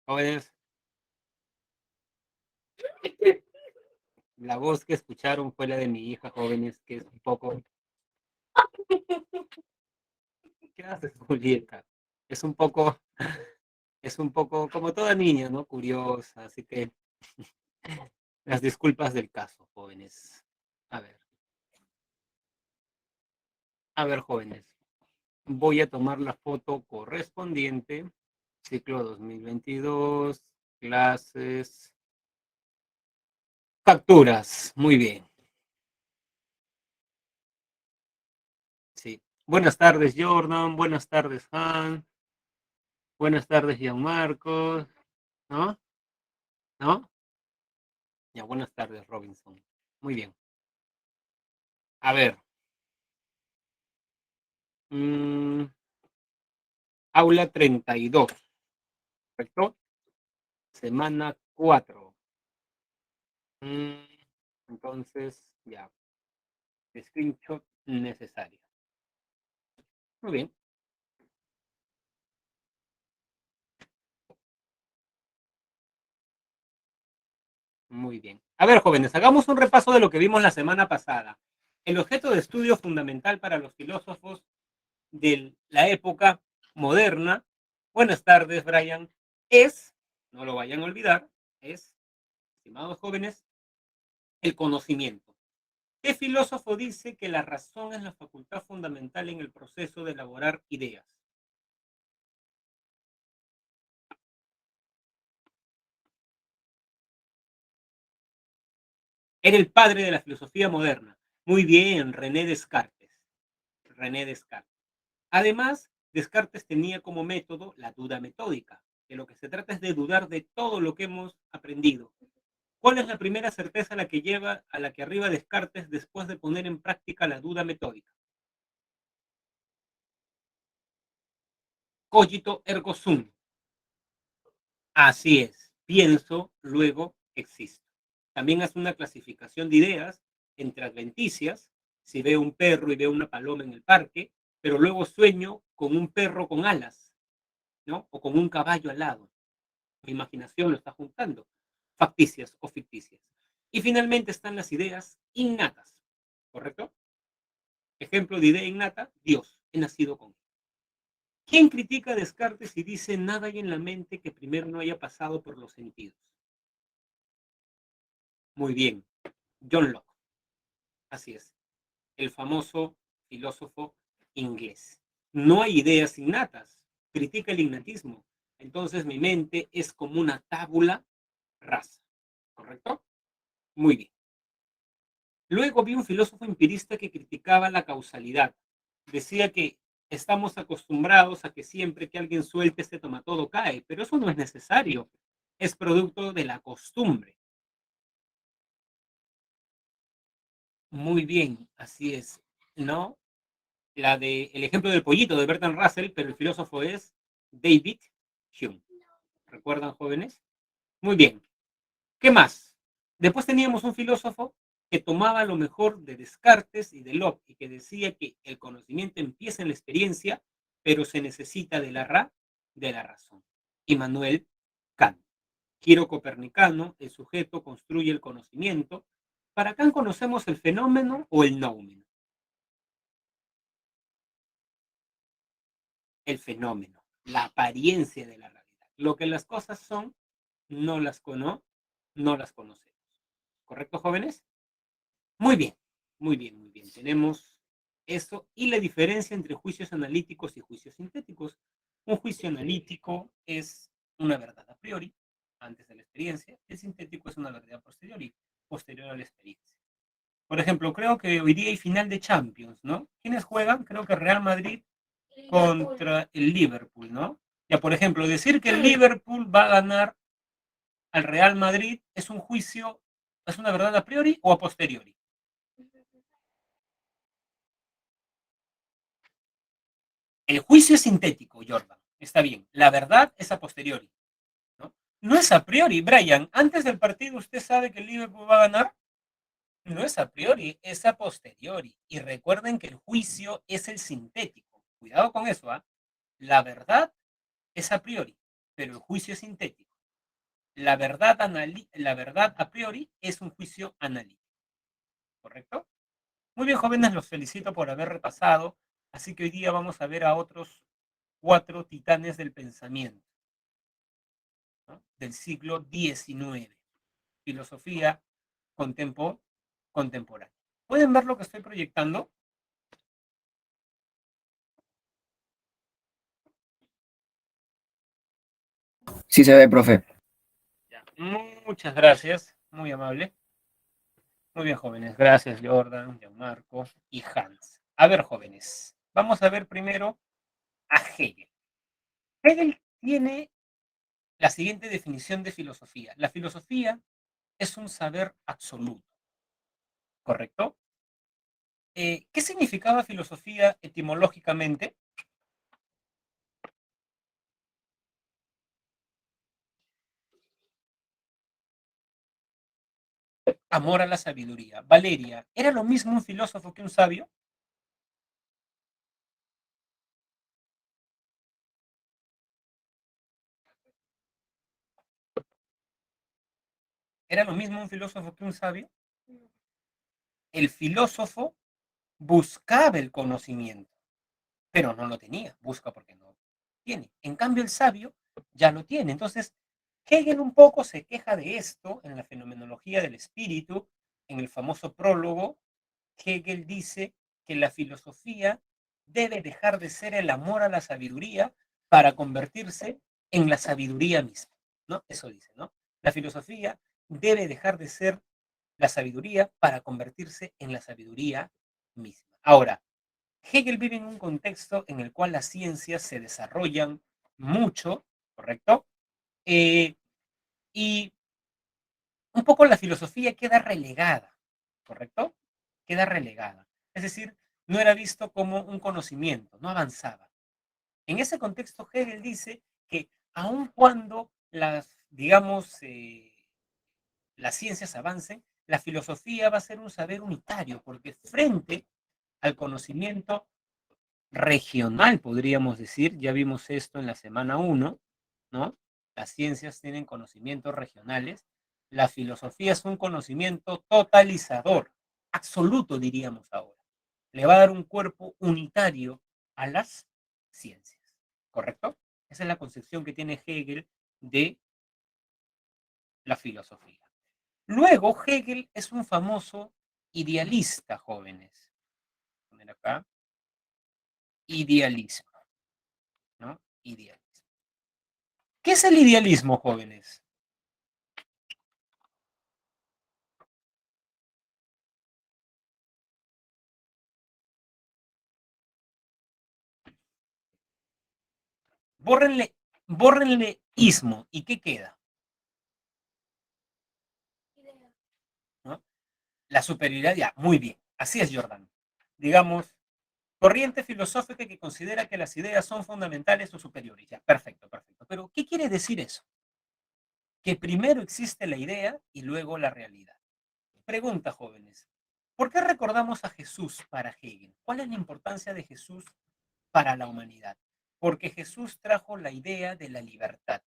Jóvenes, la voz que escucharon fue la de mi hija, jóvenes, que es un poco... ¿Qué haces, Julieta? Es un poco, es un poco como toda niña, ¿no? Curiosa, así que las disculpas del caso, jóvenes. A ver, a ver, jóvenes. Voy a tomar la foto correspondiente. Ciclo 2022, clases, capturas. Muy bien. Sí. Buenas tardes, Jordan. Buenas tardes, Han. Buenas tardes, Gianmarcos. ¿No? ¿No? Ya, buenas tardes, Robinson. Muy bien. A ver. mm, aula 32, ¿correcto? Semana 4. Mm, entonces, ya, screenshot necesario. Muy bien, muy bien. A ver, jóvenes, hagamos un repaso de lo que vimos la semana pasada. El objeto de estudio fundamental para los filósofos de la época moderna, buenas tardes, Brian, es, no lo vayan a olvidar, es, estimados jóvenes, el conocimiento. ¿Qué filósofo dice que la razón es la facultad fundamental en el proceso de elaborar ideas? Era el padre de la filosofía moderna. Muy bien, René Descartes. René Descartes. Además, Descartes tenía como método la duda metódica. De lo que se trata es de dudar de todo lo que hemos aprendido. ¿Cuál es la primera certeza a la que arriba Descartes después de poner en práctica la duda metódica? Cogito ergo sum. Así es. Pienso, luego existo. También hace una clasificación de ideas entre adventicias, si veo un perro y veo una paloma en el parque, pero luego sueño con un perro con alas, ¿no? O con un caballo al lado. Mi imaginación lo está juntando. Facticias o ficticias. Y finalmente están las ideas innatas, ¿correcto? Ejemplo de idea innata, Dios, he nacido con él. ¿Quién critica a Descartes y dice nada hay en la mente que primero no haya pasado por los sentidos? Muy bien, John Locke. Así es, el famoso filósofo inglés. No hay ideas innatas, critica el innatismo. Entonces mi mente es como una tábula rasa, ¿correcto? Muy bien. Luego vi un filósofo empirista que criticaba la causalidad. Decía que estamos acostumbrados a que siempre que alguien suelte este toma todo cae, pero eso no es necesario. Es producto de la costumbre. Muy bien, así es. ¿No? El ejemplo del pollito de Bertrand Russell, pero el filósofo es David Hume. ¿Recuerdan, jóvenes? Muy bien. ¿Qué más? Después teníamos un filósofo que tomaba lo mejor de Descartes y de Locke y que decía que el conocimiento empieza en la experiencia, pero se necesita de la razón. Immanuel Kant. Giro copernicano, el sujeto construye el conocimiento. Para Kant conocemos el fenómeno o el noumeno. El fenómeno, la apariencia de la realidad. Lo que las cosas son, no las, no las conocemos. ¿Correcto, jóvenes? Muy bien, muy bien, muy bien. Tenemos eso y la diferencia entre juicios analíticos y juicios sintéticos. Un juicio analítico es una verdad a priori, antes de la experiencia. El sintético es una verdad posteriori, posterior a la experiencia. Por ejemplo, creo que hoy día hay final de Champions, ¿no? ¿Quiénes juegan? Creo que Real Madrid contra el Liverpool, ¿no? Ya, por ejemplo, decir que el Liverpool va a ganar al Real Madrid es un juicio, es una verdad a priori o a posteriori. El juicio es sintético, Jordan. Está bien. La verdad es a posteriori, ¿no? No es a priori, Brian. Antes del partido, ¿usted sabe que el Liverpool va a ganar? No es a priori, es a posteriori. Y recuerden que el juicio es el sintético. Cuidado con eso, ¿ah? La verdad es a priori, pero el juicio es sintético. la verdad a priori es un juicio analítico, ¿correcto? Muy bien, jóvenes, los felicito por haber repasado. Así que hoy día vamos a ver a otros 4 titanes del pensamiento, ¿no? Del siglo XIX, filosofía contemporánea. ¿Pueden ver lo que estoy proyectando? Sí se ve, profe. Ya. Muchas gracias, muy amable. Muy bien, jóvenes. Gracias, Jordan, Gianmarco y Hans. A ver, jóvenes, vamos a ver primero a Hegel. Hegel tiene la siguiente definición de filosofía. La filosofía es un saber absoluto, ¿correcto? ¿Qué significaba filosofía etimológicamente? Amor a la sabiduría. Valeria, ¿era lo mismo un filósofo que un sabio? ¿Era lo mismo un filósofo que un sabio? El filósofo buscaba el conocimiento, pero no lo tenía. Busca porque no tiene. En cambio, el sabio ya lo tiene. Entonces, Hegel un poco se queja de esto en la fenomenología del espíritu, en el famoso prólogo. Hegel dice que la filosofía debe dejar de ser el amor a la sabiduría para convertirse en la sabiduría misma, ¿no? Eso dice, ¿no? La filosofía debe dejar de ser la sabiduría para convertirse en la sabiduría misma. Ahora, Hegel vive en un contexto en el cual las ciencias se desarrollan mucho, ¿correcto? Eh, y un poco la filosofía queda relegada, ¿correcto? Queda relegada. Es decir, no era visto como un conocimiento, no avanzaba. En ese contexto, Hegel dice que aun cuando digamos, las ciencias avancen, la filosofía va a ser un saber unitario, porque frente al conocimiento regional, podríamos decir, ya vimos esto en la semana 1, ¿no? Las ciencias tienen conocimientos regionales, la filosofía es un conocimiento totalizador, absoluto diríamos ahora. Le va a dar un cuerpo unitario a las ciencias, ¿correcto? Esa es la concepción que tiene Hegel de la filosofía. Luego, Hegel es un famoso idealista, jóvenes. Voy a poner acá, idealismo, ¿no? Idealismo. ¿Qué es el idealismo, jóvenes? Bórrenle, bórrenle ismo. ¿Y qué queda? ¿No? La superioridad, ya, muy bien. Así es, Jordan. Digamos, corriente filosófica que considera que las ideas son fundamentales o superiores. Ya, perfecto, perfecto. Pero, ¿qué quiere decir eso? Que primero existe la idea y luego la realidad. Pregunta, jóvenes. ¿Por qué recordamos a Jesús para Hegel? ¿Cuál es la importancia de Jesús para la humanidad? Porque Jesús trajo la idea de la libertad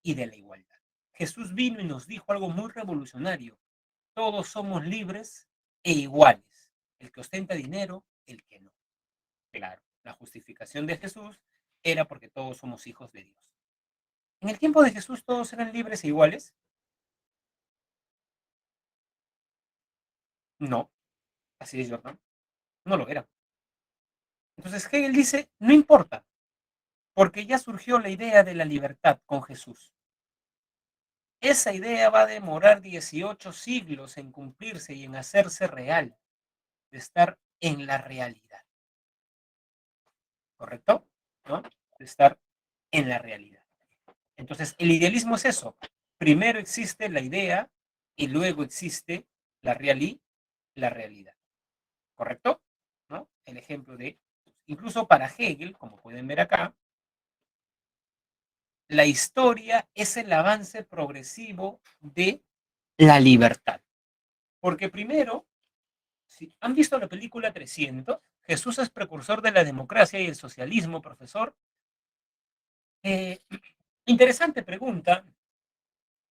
y de la igualdad. Jesús vino y nos dijo algo muy revolucionario. Todos somos libres e iguales. El que ostenta dinero, el que no. Claro, la justificación de Jesús era porque todos somos hijos de Dios. En el tiempo de Jesús todos eran libres e iguales. No, así es, Jordan. No lo era. Entonces Hegel dice, no importa, porque ya surgió la idea de la libertad con Jesús. Esa idea va a demorar 18 siglos en cumplirse y en hacerse real, de estar en la realidad. ¿Correcto? ¿No? De estar en la realidad. Entonces, el idealismo es eso. Primero existe la idea y luego existe la realidad. ¿Correcto? ¿No? El ejemplo de, incluso para Hegel, como pueden ver acá, la historia es el avance progresivo de la libertad. Porque primero, si han visto la película 300, Jesús es precursor de la democracia y el socialismo, profesor. Eh, Interesante pregunta.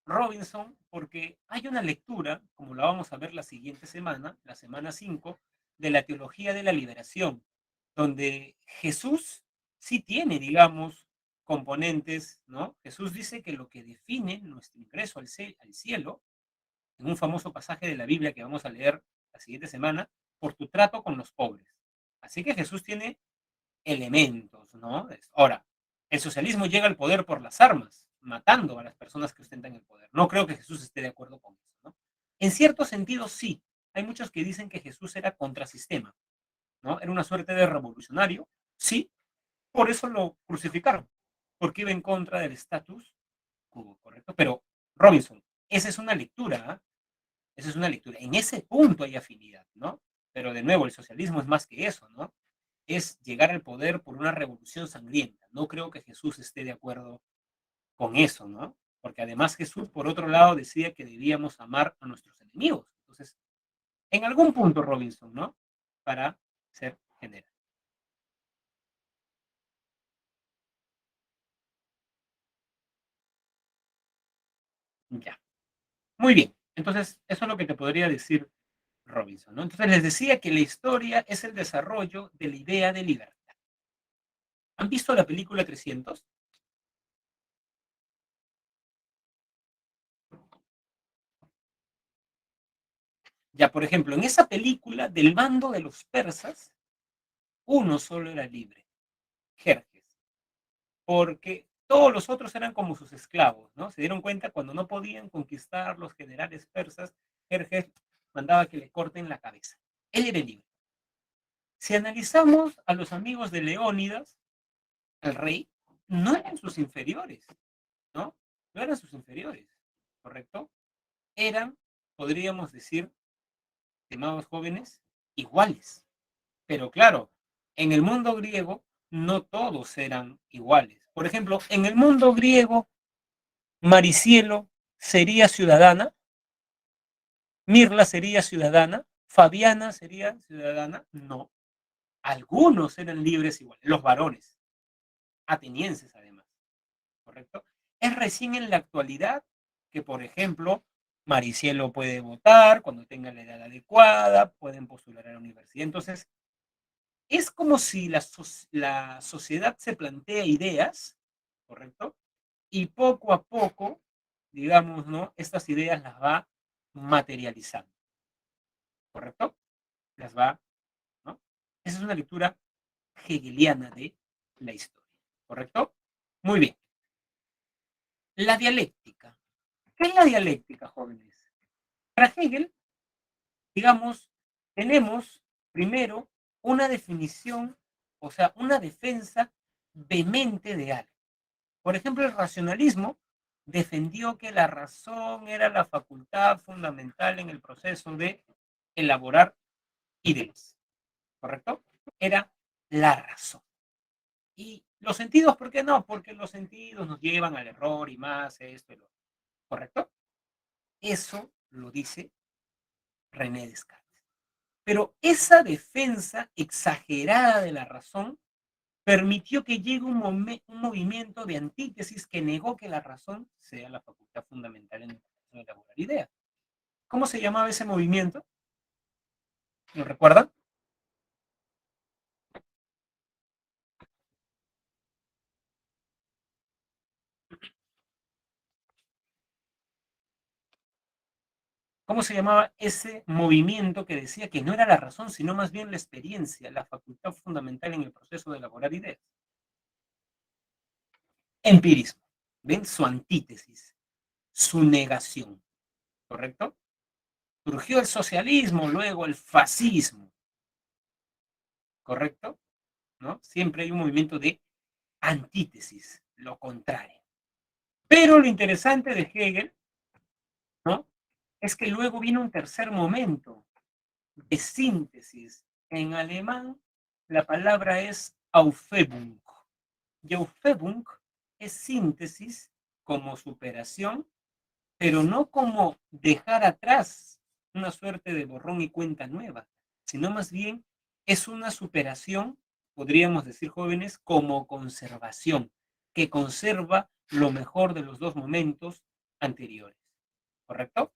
Robinson, porque hay una lectura, como la vamos a ver la siguiente semana, la semana 5, de la teología de la liberación, donde Jesús sí tiene, digamos, componentes, ¿no? Jesús dice que lo que define nuestro ingreso al cielo, en un famoso pasaje de la Biblia que vamos a leer la siguiente semana, por tu trato con los pobres. Así que Jesús tiene elementos, ¿no? Ahora, el socialismo llega al poder por las armas, matando a las personas que ostentan el poder. No creo que Jesús esté de acuerdo con eso, ¿no? En cierto sentido, sí. Hay muchos que dicen que Jesús era contrasistema, ¿no? Era una suerte de revolucionario, sí, por eso lo crucificaron, porque iba en contra del estatus quo, ¿correcto? Pero, Robinson, esa es una lectura, ¿eh? Esa es una lectura. En ese punto hay afinidad, ¿no? Pero de nuevo, el socialismo es más que eso, ¿no? Es llegar al poder por una revolución sangrienta. No creo que Jesús esté de acuerdo con eso, ¿no? Porque además Jesús, por otro lado, decía que debíamos amar a nuestros enemigos. Entonces, en algún punto, Robinson, ¿no? Para ser general. Ya. Muy bien. Entonces, eso es lo que te podría decir Robinson, ¿no? Entonces, les decía que la historia es el desarrollo de la idea de libertad. ¿Han visto la película 300? Ya, por ejemplo, en esa película, del bando de los persas, uno solo era libre, Jerjes, porque todos los otros eran como sus esclavos, ¿no? Se dieron cuenta cuando no podían conquistar los generales persas, Jerjes mandaba que le corten la cabeza. Él era libre. Si analizamos a los amigos de Leónidas, el rey, no eran sus inferiores, ¿no? No eran sus inferiores, ¿correcto? Eran, podríamos decir, estimados jóvenes, iguales. Pero claro, en el mundo griego no todos eran iguales. Por ejemplo, en el mundo griego, Maricielo sería ciudadana, Mirla sería ciudadana, Fabiana sería ciudadana, no. Algunos eran libres iguales, los varones, atenienses además, ¿correcto? Es recién en la actualidad que, por ejemplo, Maricielo puede votar cuando tenga la edad adecuada, pueden postular a la universidad. Entonces, es como si la sociedad se plantea ideas, ¿correcto? Y poco a poco, digamos, ¿no? Estas ideas las va materializando, ¿correcto? Las va, ¿no? Esa es una lectura hegeliana de la historia, ¿correcto? Muy bien. La dialéctica. ¿Qué es la dialéctica, jóvenes? Para Hegel, digamos, tenemos primero una definición, o sea, una defensa vehemente de algo. Por ejemplo, el racionalismo defendió que la razón era la facultad fundamental en el proceso de elaborar ideas, ¿correcto? Era la razón. Y los sentidos, ¿por qué no? Porque los sentidos nos llevan al error y más esto y lo otro, ¿correcto? Eso lo dice René Descartes. Pero esa defensa exagerada de la razón permitió que llegue un movimiento de antítesis que negó que la razón sea la facultad fundamental en el proceso de elaborar ideas. ¿Cómo se llamaba ese movimiento? ¿Lo recuerdan? ¿Cómo se llamaba ese movimiento que decía que no era la razón, sino más bien la experiencia, la facultad fundamental en el proceso de elaborar ideas? Empirismo. ¿Ven? Su antítesis, su negación. ¿Correcto? Surgió el socialismo, luego el fascismo. ¿Correcto? ¿No? Siempre hay un movimiento de antítesis, lo contrario. Pero lo interesante de Hegel, ¿no? Es que luego viene un tercer momento de síntesis. En alemán, la palabra es Aufhebung. Y Aufhebung es síntesis como superación, pero no como dejar atrás una suerte de borrón y cuenta nueva, sino más bien es una superación, podríamos decir jóvenes, como conservación, que conserva lo mejor de los dos momentos anteriores, ¿correcto?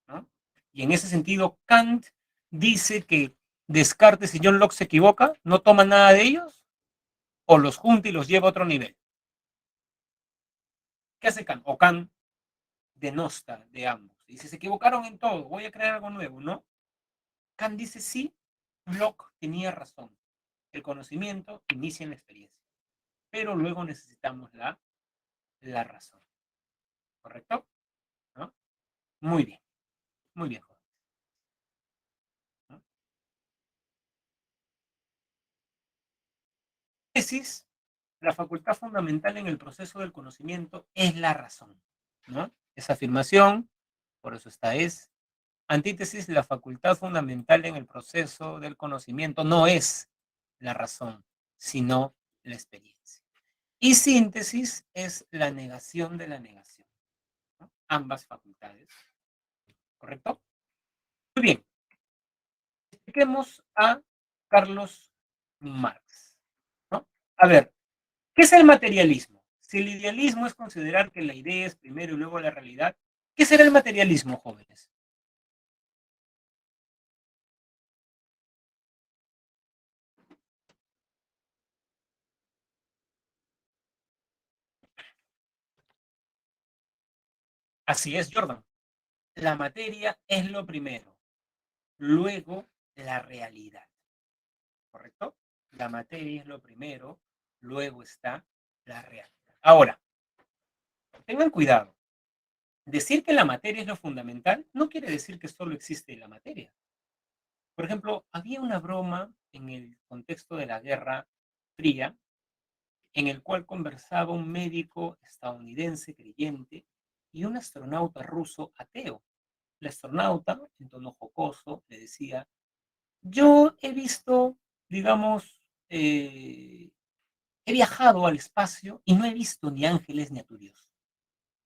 ¿No? Y en ese sentido, Kant dice que Descartes y John Locke se equivocan, no toman nada de ellos, o los junta y los lleva a otro nivel. ¿Qué hace Kant? O Kant denosta de ambos. Dice, se equivocaron en todo, voy a crear algo nuevo, ¿no? Kant dice, sí, Locke tenía razón. El conocimiento inicia en la experiencia, pero luego necesitamos la razón, ¿correcto? ¿No? Muy bien, muy bien. ¿No? Tesis, la facultad fundamental en el proceso del conocimiento es la razón, ¿no? Esa afirmación, por eso esta es. Antítesis, la facultad fundamental en el proceso del conocimiento no es la razón, sino la experiencia. Y síntesis es la negación de la negación, ¿no? Ambas facultades, ¿correcto? Muy bien, expliquemos a Carlos Marx, ¿no? A ver, ¿qué es el materialismo? Si el idealismo es considerar que la idea es primero y luego la realidad, ¿qué será el materialismo, jóvenes? Así es, Jordan. La materia es lo primero, luego la realidad, ¿correcto? La materia es lo primero, luego está la realidad. Ahora, tengan cuidado. Decir que la materia es lo fundamental no quiere decir que solo existe la materia. Por ejemplo, había una broma en el contexto de la Guerra Fría en el cual conversaba un médico estadounidense creyente y un astronauta ruso ateo. El astronauta, en tono jocoso, le decía, yo he visto, digamos, he viajado al espacio y no he visto ni ángeles ni a tu Dios,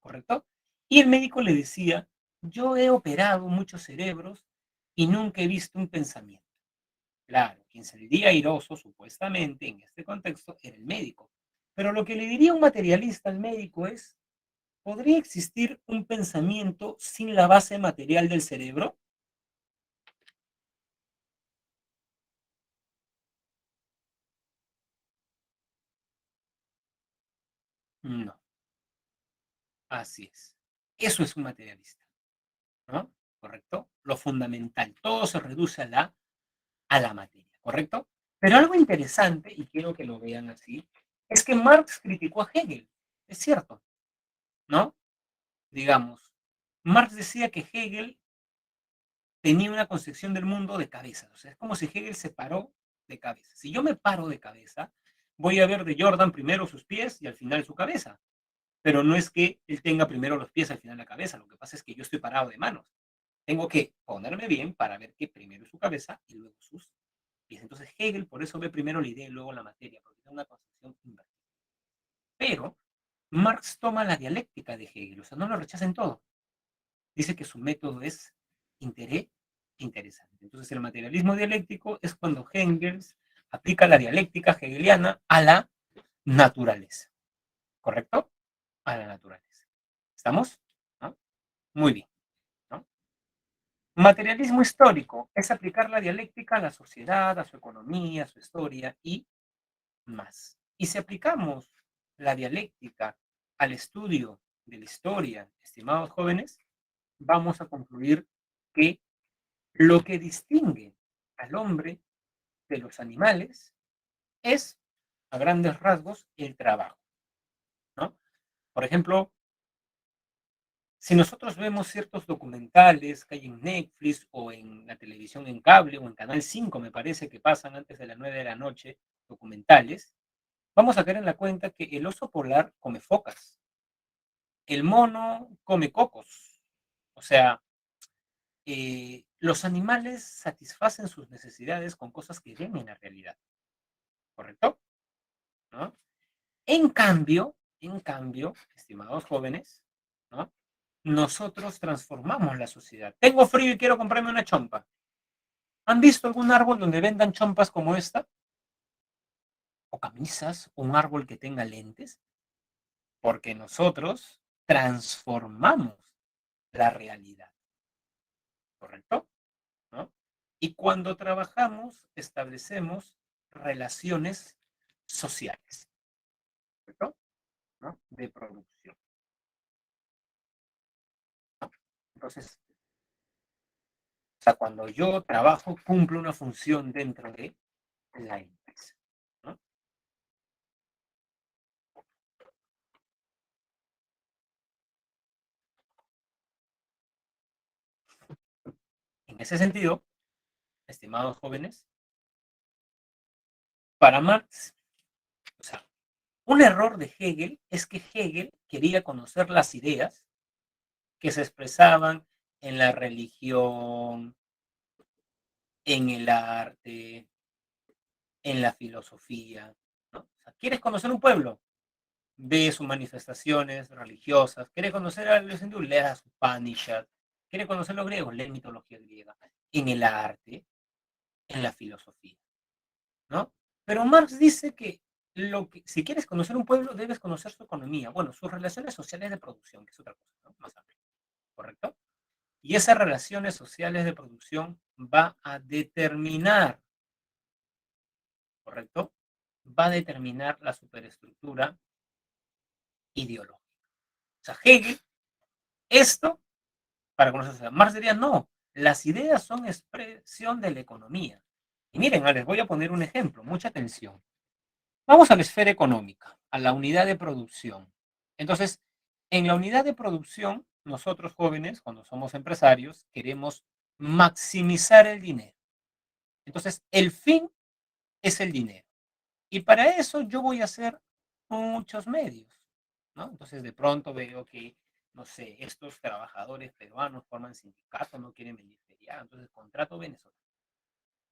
¿correcto? Y el médico le decía, yo he operado muchos cerebros y nunca he visto un pensamiento. Claro, quien saldría airoso, supuestamente, en este contexto, era el médico. Pero lo que le diría un materialista al médico es, ¿podría existir un pensamiento sin la base material del cerebro? No, así es. Eso es un materialista, ¿no? ¿Correcto? Lo fundamental, todo se reduce a la materia, ¿correcto? Pero algo interesante, y quiero que lo vean así, es que Marx criticó a Hegel, es cierto, ¿no? Digamos, Marx decía que Hegel tenía una concepción del mundo de cabeza, o sea, es como si Hegel se paró de cabeza. Si yo me paro de cabeza, voy a ver de Jordan primero sus pies y al final su cabeza, pero no es que él tenga primero los pies, al final la cabeza, lo que pasa es que yo estoy parado de manos. Tengo que ponerme bien para ver que primero es su cabeza y luego sus pies. Entonces Hegel por eso ve primero la idea y luego la materia, porque tiene una concepción invertida. Pero Marx toma la dialéctica de Hegel, o sea, no lo rechaza en todo. Dice que su método es interesante. Entonces el materialismo dialéctico es cuando Engels aplica la dialéctica hegeliana a la naturaleza, ¿correcto? A la naturaleza. ¿Estamos? ¿No? Muy bien. ¿No? Materialismo histórico es aplicar la dialéctica a la sociedad, a su economía, a su historia y más. Y si aplicamos la dialéctica al estudio de la historia, estimados jóvenes, vamos a concluir que lo que distingue al hombre de los animales es, a grandes rasgos, el trabajo, ¿no? Por ejemplo, si nosotros vemos ciertos documentales que hay en Netflix o en la televisión en cable o en Canal 5, me parece que pasan antes de las 9 de la noche, documentales, vamos a caer en la cuenta que el oso polar come focas, el mono come cocos, o sea, los animales satisfacen sus necesidades con cosas que ven en la realidad, ¿correcto? ¿No? En cambio, estimados jóvenes, ¿no? Nosotros transformamos la sociedad. Tengo frío y quiero comprarme una chompa. ¿Han visto algún árbol donde vendan chompas como esta? ¿O camisas? ¿O un árbol que tenga lentes? Porque nosotros transformamos la realidad, ¿correcto? ¿No? Y cuando trabajamos, establecemos relaciones sociales, ¿correcto? ¿No? De producción. Entonces, o sea, cuando yo trabajo, cumplo una función dentro de la empresa, ¿no? En ese sentido, estimados jóvenes, para Marx, o sea, un error de Hegel es que Hegel quería conocer las ideas que se expresaban en la religión, en el arte, en la filosofía, ¿no? O sea, ¿quieres conocer un pueblo? Ve sus manifestaciones religiosas. ¿Quieres conocer a los hindúes? Lea sus Upanishad. ¿Quieres conocer los griegos? Lee mitología griega. En el arte, en la filosofía, ¿no? Pero Marx dice que, si quieres conocer un pueblo, debes conocer su economía, bueno, sus relaciones sociales de producción, que es otra cosa, ¿no? Más amplio, ¿correcto? Y esas relaciones sociales de producción va a determinar, ¿correcto? Va a determinar la superestructura ideológica. O sea, Hegel, esto, para conocer, Marx diría, no, las ideas son expresión de la economía. Y miren, les voy a poner un ejemplo, mucha atención. Vamos a la esfera económica, a la unidad de producción. Entonces, en la unidad de producción, nosotros jóvenes, cuando somos empresarios, queremos maximizar el dinero. Entonces, el fin es el dinero. Y para eso yo voy a hacer muchos medios, ¿no? Entonces, de pronto veo que, no sé, estos trabajadores peruanos forman sindicato, no quieren venir feriado, entonces contrato venezolano,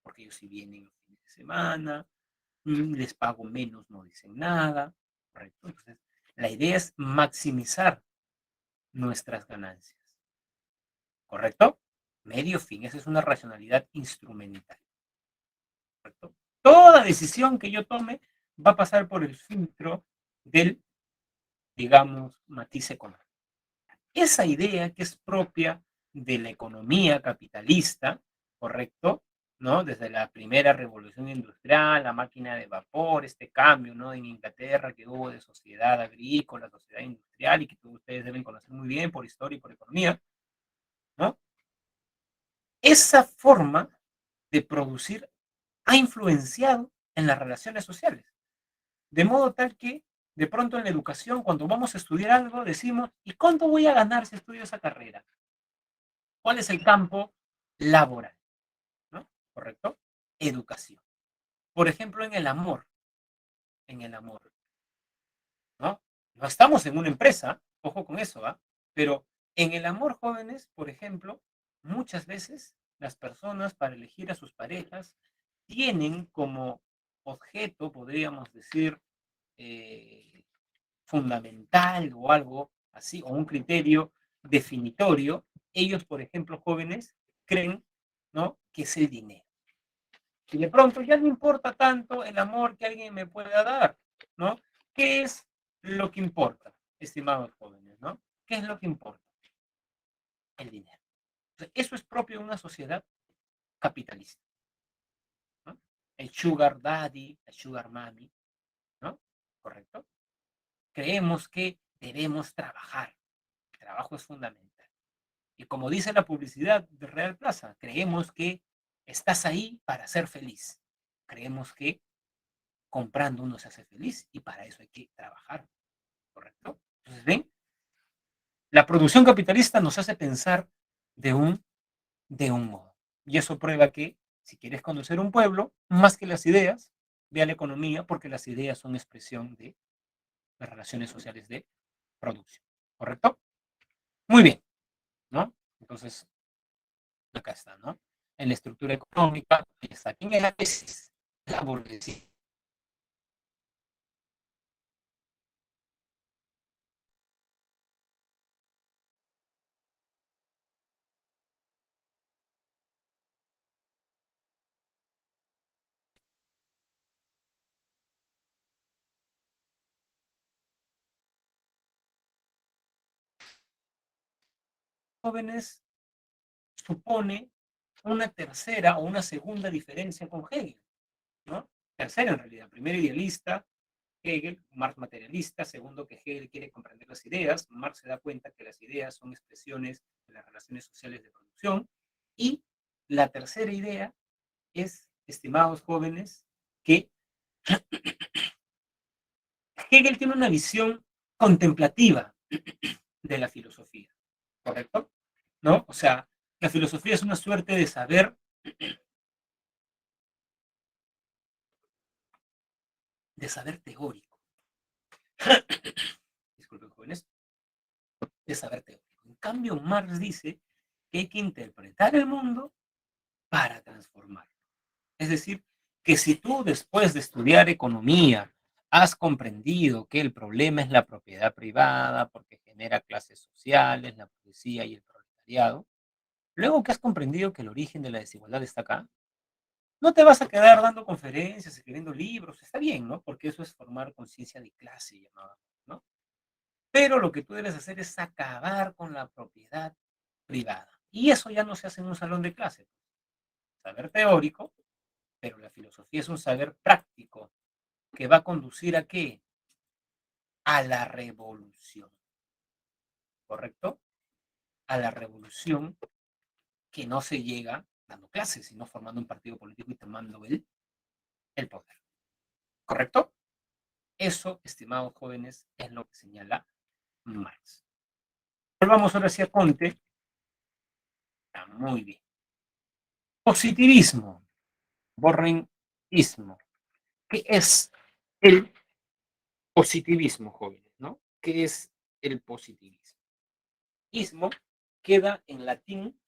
porque ellos si vienen los fines de semana, les pago menos, no dicen nada, ¿correcto? Entonces, la idea es maximizar nuestras ganancias, ¿correcto? Medio fin, esa es una racionalidad instrumental, ¿correcto? Toda decisión que yo tome va a pasar por el filtro del, digamos, matiz económico. Esa idea que es propia de la economía capitalista, ¿correcto? ¿No? Desde la primera revolución industrial, la máquina de vapor, este cambio, ¿no? En Inglaterra que hubo de sociedad agrícola, sociedad industrial y que todos ustedes deben conocer muy bien por historia y por economía, ¿no? Esa forma de producir ha influenciado en las relaciones sociales, de modo tal que de pronto en la educación, cuando vamos a estudiar algo, decimos, ¿y cuánto voy a ganar si estudio esa carrera? ¿Cuál es el campo laboral? ¿No? ¿Correcto? Educación. Por ejemplo, en el amor, ¿no? No estamos en una empresa, ojo con eso, ¿ah? Pero en el amor, jóvenes, por ejemplo, muchas veces las personas para elegir a sus parejas tienen como objeto, podríamos decir, eh, fundamental o algo así, o un criterio definitorio, ellos, por ejemplo, jóvenes, creen, ¿no? Que es el dinero. Y de pronto ya no importa tanto el amor que alguien me pueda dar, ¿no? ¿Qué es lo que importa, estimados jóvenes, ¿no? ¿Qué es lo que importa? El dinero. Entonces, eso es propio de una sociedad capitalista, ¿no? El sugar daddy, el sugar mommy, ¿no? ¿Correcto? Creemos que debemos trabajar. El trabajo es fundamental. Y como dice la publicidad de Real Plaza, creemos que estás ahí para ser feliz. Creemos que comprando uno se hace feliz y para eso hay que trabajar, ¿correcto? Entonces, ven, la producción capitalista nos hace pensar de un modo. Y eso prueba que si quieres conocer un pueblo, más que las ideas, ve a la economía porque las ideas son expresión de las relaciones sociales de producción, ¿correcto? Muy bien, ¿no? Entonces, acá está, ¿no? En la estructura económica, está aquí en el análisis, la burguesía. jóvenes, supone una tercera o una segunda diferencia con Hegel, ¿no? Tercera en realidad, primero idealista, Hegel, Marx materialista, segundo que Hegel quiere comprender las ideas, Marx se da cuenta que las ideas son expresiones de las relaciones sociales de producción, y la tercera idea es, estimados jóvenes, que Hegel tiene una visión contemplativa de la filosofía, ¿correcto? ¿No? O sea, la filosofía es una suerte de saber teórico. Disculpen, jóvenes, de saber teórico. En cambio, Marx dice que hay que interpretar el mundo para transformarlo. Es decir, que si tú después de estudiar economía has comprendido que el problema es la propiedad privada porque genera clases sociales, la policía y el proletariado, luego que has comprendido que el origen de la desigualdad está acá, no te vas a quedar dando conferencias, escribiendo libros, está bien, ¿no? Porque eso es formar conciencia de clase, llamada, ¿no? Pero lo que tú debes hacer es acabar con la propiedad privada. Y eso ya no se hace en un salón de clase. Saber teórico, pero la filosofía es un saber práctico que va a conducir a qué? A la revolución, ¿correcto? A la revolución que no se llega dando clases, sino formando un partido político y tomando el poder, ¿correcto? Eso, estimados jóvenes, es lo que señala Marx. Volvamos ahora hacia Conte. Está muy bien. Positivismo, borrenismo. ¿Qué es el positivismo, jóvenes? ¿No? ¿Qué es el positivismo? Ismo queda en latín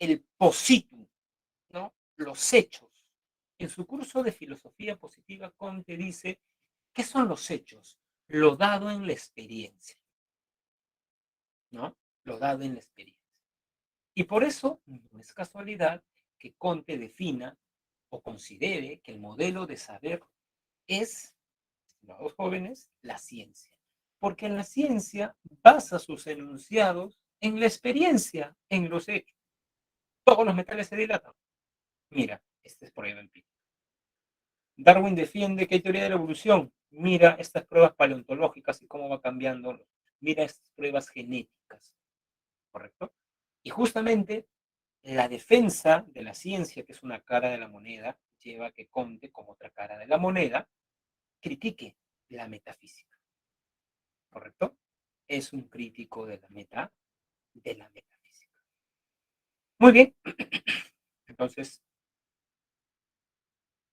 el positum, ¿no? Los hechos. En su curso de filosofía positiva, Conte dice, ¿qué son los hechos? Lo dado en la experiencia, ¿no? Lo dado en la experiencia. Y por eso no es casualidad que Conte defina o considere que el modelo de saber es, estimados jóvenes, la ciencia. Porque en la ciencia basa sus enunciados en la experiencia, en los hechos. Todos los metales se dilatan. Mira, este es prueba empírica. Darwin defiende que hay teoría de la evolución. Mira estas pruebas paleontológicas y cómo va cambiando. Mira estas pruebas genéticas, ¿correcto? Y justamente la defensa de la ciencia, que es una cara de la moneda, lleva a que Comte, como otra cara de la moneda, critique la metafísica, ¿correcto? Es un crítico de la metafísica. Muy bien. Entonces,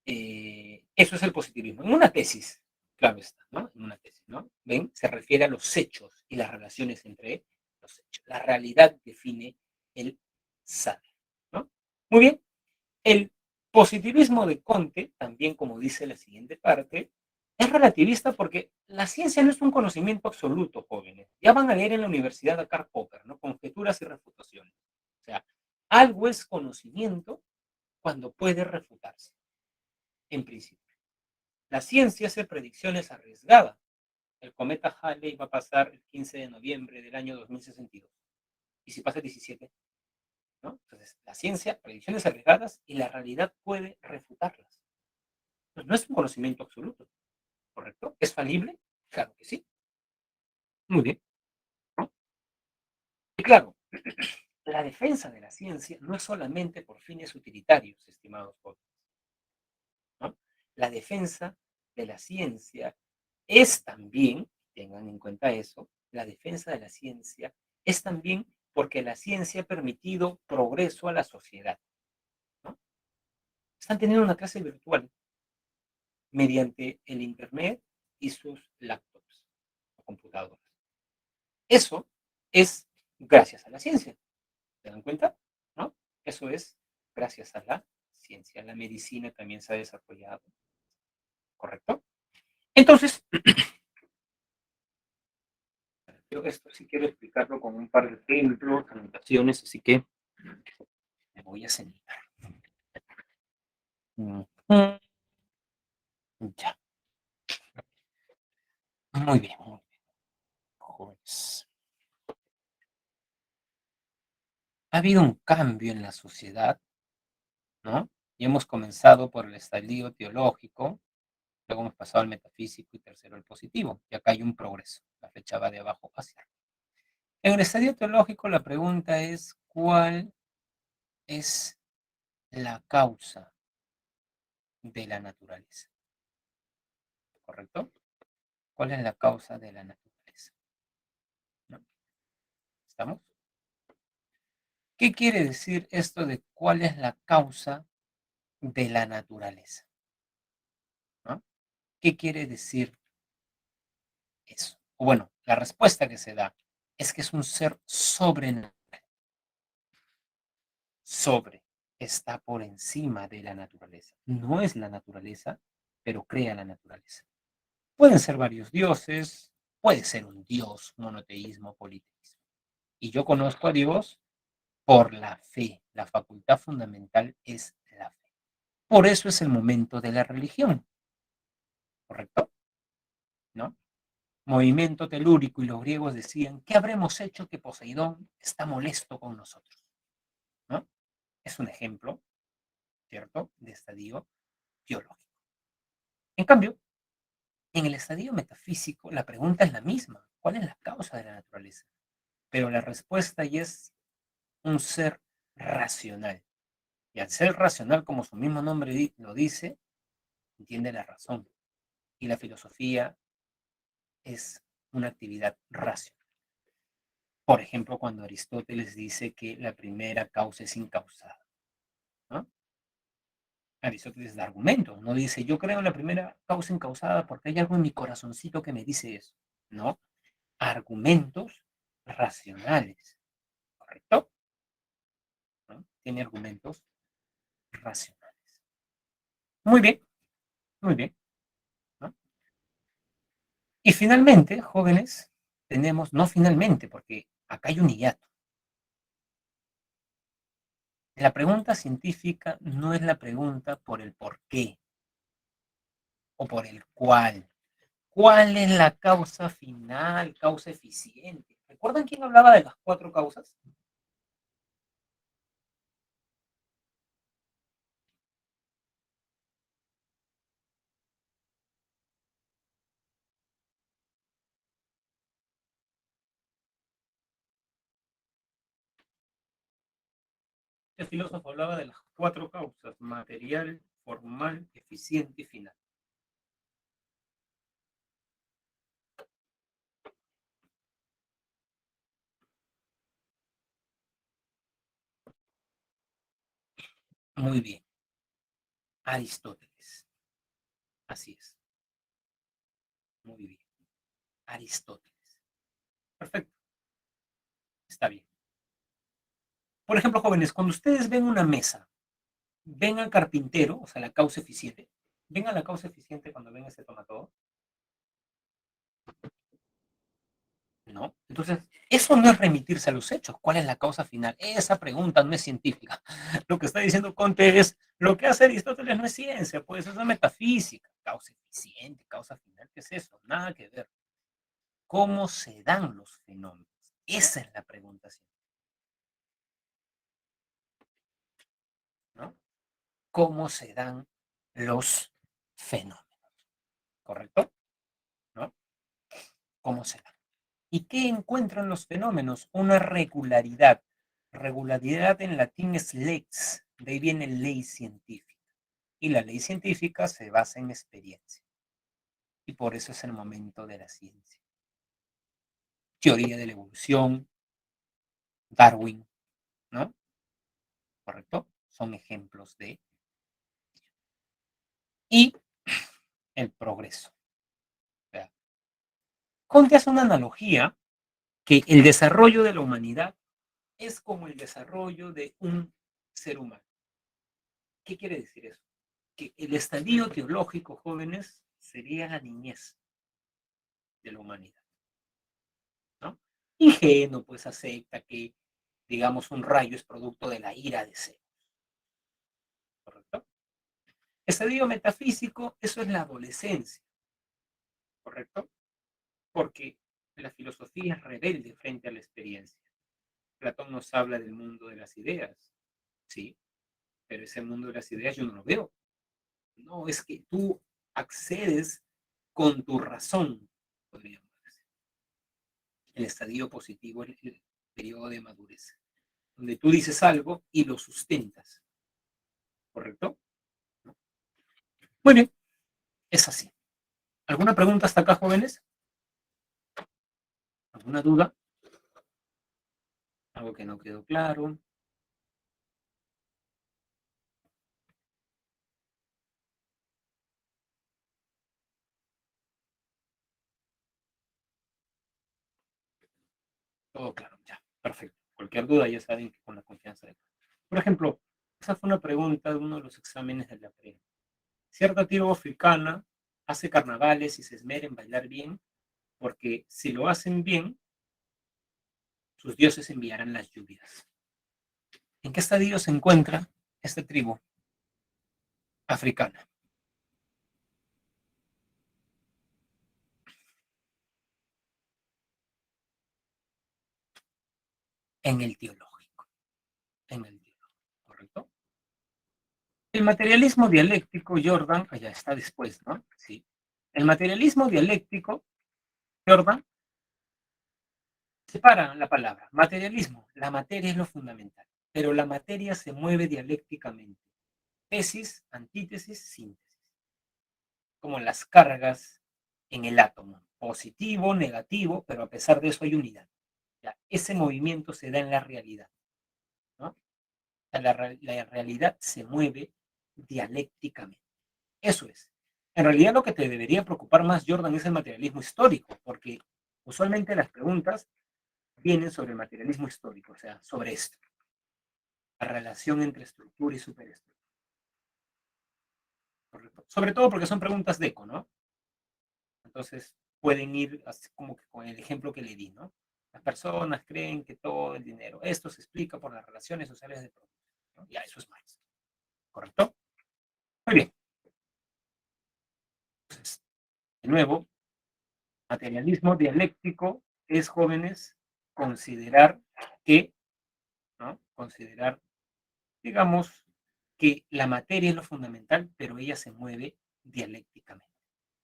eso es el positivismo. En una tesis, claro está, ¿no? En una tesis, ¿no? ¿Ven? Se refiere a los hechos y las relaciones entre los hechos. La realidad define el saber, ¿no? Muy bien. El positivismo de Comte, también como dice la siguiente parte, es relativista porque la ciencia no es un conocimiento absoluto, jóvenes. Ya van a leer en la universidad a Karl Popper, ¿no? Conjeturas y refutaciones. O sea, algo es conocimiento cuando puede refutarse, en principio. La ciencia hace predicciones arriesgadas. El cometa Halley va a pasar el 15 de noviembre del año 2062. ¿Y si pasa el 17? ¿No? Entonces, la ciencia, predicciones arriesgadas y la realidad puede refutarlas. Pues no es un conocimiento absoluto, ¿correcto? ¿Es falible? Claro que sí. Muy bien. ¿No? Y claro, la defensa de la ciencia no es solamente por fines utilitarios, estimados jóvenes, ¿no? La defensa de la ciencia es también, tengan en cuenta eso, la defensa de la ciencia es también porque la ciencia ha permitido progreso a la sociedad, ¿no? Están teniendo una clase virtual mediante el Internet y sus laptops o computadoras. Eso es gracias a la ciencia. ¿Se dan cuenta? ¿No? Eso es gracias a la ciencia. La medicina también se ha desarrollado. ¿Correcto? Entonces, yo esto sí quiero explicarlo con un par de ejemplos, anotaciones, así que me voy a sentar. Ya. Muy bien, muy bien. Jóvenes. ha habido un cambio en la sociedad, ¿no? Y hemos comenzado por el estadio teológico, luego hemos pasado al metafísico y tercero al positivo. Y acá hay un progreso. La flecha va de abajo hacia arriba. En el estadio teológico la pregunta es, ¿cuál es la causa de la naturaleza? ¿Correcto? ¿Cuál es la causa de la naturaleza? ¿No? ¿Estamos? ¿Qué quiere decir esto de cuál es la causa de la naturaleza? ¿No? ¿Qué quiere decir eso? O bueno, la respuesta que se da es que es un ser sobrenatural. Sobre, está por encima de la naturaleza. No es la naturaleza, pero crea la naturaleza. Pueden ser varios dioses, puede ser un dios, monoteísmo, politeísmo. Y yo conozco a Dios por la fe. La facultad fundamental es la fe. Por eso es el momento de la religión, ¿correcto? ¿No? Movimiento telúrico y los griegos decían, ¿qué habremos hecho que Poseidón está molesto con nosotros? ¿No? Es un ejemplo, ¿cierto?, de estadio teológico. En cambio, en el estadio metafísico, la pregunta es la misma. ¿Cuál es la causa de la naturaleza? Pero la respuesta ya es un ser racional. Y al ser racional, como su mismo nombre lo dice, entiende la razón. Y la filosofía es una actividad racional. Por ejemplo, cuando Aristóteles dice que la primera causa es incausada, ¿no? Aristóteles da argumentos, no dice, yo creo en la primera causa incausada porque hay algo en mi corazoncito que me dice eso. No, argumentos racionales, ¿correcto? ¿No? Tiene argumentos racionales. Muy bien, muy bien, ¿no? Y finalmente, jóvenes, tenemos, no finalmente, porque acá hay un hiato. La pregunta científica no es la pregunta por el por qué o por el cuál. ¿Cuál es la causa final, causa eficiente? ¿Recuerdan quién hablaba de las 4 causas? El filósofo hablaba de las 4 causas: material, formal, eficiente y final. Muy bien, Aristóteles. Así es. Muy bien, Aristóteles. Perfecto, está bien. Por ejemplo, jóvenes, cuando ustedes ven una mesa, ven al carpintero, o sea, la causa eficiente. Ven a la causa eficiente cuando ven ese tomatodo. No. Entonces, eso no es remitirse a los hechos. ¿Cuál es la causa final? Esa pregunta no es científica. Lo que está diciendo Conte es, lo que hace Aristóteles no es ciencia, pues es metafísica. Causa eficiente, causa final, ¿qué es eso? Nada que ver. ¿Cómo se dan los fenómenos? Esa es la pregunta científica, ¿no? ¿Cómo se dan los fenómenos? ¿Correcto? ¿No? ¿Cómo se dan? ¿Y qué encuentran los fenómenos? Una regularidad. Regularidad en latín es lex, de ahí viene ley científica. Y la ley científica se basa en experiencia. Y por eso es el momento de la ciencia. Teoría de la evolución, Darwin, ¿no? ¿Correcto? Son ejemplos de... Y el progreso. O sea, Conte hace una analogía que el desarrollo de la humanidad es como el desarrollo de un ser humano. ¿Qué quiere decir eso? Que el estadio teológico, jóvenes, sería la niñez de la humanidad, ¿no? Ingenuo, pues acepta que, digamos, un rayo es producto de la ira de Zeus, ¿correcto? Estadio metafísico, eso es la adolescencia, ¿correcto? Porque la filosofía es rebelde frente a la experiencia. Platón nos habla del mundo de las ideas, sí, pero ese mundo de las ideas yo no lo veo. No, es que tú accedes con tu razón, podríamos decir. El estadio positivo es el periodo de madurez, donde tú dices algo y lo sustentas, ¿correcto? Muy bien, es así. ¿Alguna pregunta hasta acá, jóvenes? ¿Alguna duda? ¿Algo que no quedó claro? Todo claro, ya, perfecto. Cualquier duda ya saben que con la confianza de... Por ejemplo, esa fue una pregunta de uno de los exámenes de la pre. Cierta tribu africana hace carnavales y se esmera en bailar bien, porque si lo hacen bien, sus dioses enviarán las lluvias. ¿En qué estadio se encuentra esta tribu africana? En el teológico. En el teológico, ¿correcto? El materialismo dialéctico, Jordan, ya está después, ¿no? Sí. El materialismo dialéctico, Jordan, separa la palabra. Materialismo, la materia es lo fundamental, pero la materia se mueve dialécticamente. Tesis, antítesis, síntesis. Como las cargas en el átomo. Positivo, negativo, pero a pesar de eso hay unidad. Ya, ese movimiento se da en la realidad, ¿no? O sea, la realidad se mueve dialécticamente. Eso es. En realidad lo que te debería preocupar más, Jordan, es el materialismo histórico, porque usualmente las preguntas vienen sobre el materialismo histórico, o sea, sobre esto, la relación entre estructura y superestructura. ¿Correcto? Sobre todo porque son preguntas de eco, ¿no? Entonces pueden ir así como que con el ejemplo que le di, ¿no? Las personas creen que todo el dinero, esto se explica por las relaciones sociales de producción, ¿no? Ya, eso es Marx, ¿correcto? Muy bien. Entonces, de nuevo, materialismo dialéctico es, jóvenes, considerar que, ¿no? Considerar, digamos, que la materia es lo fundamental, pero ella se mueve dialécticamente,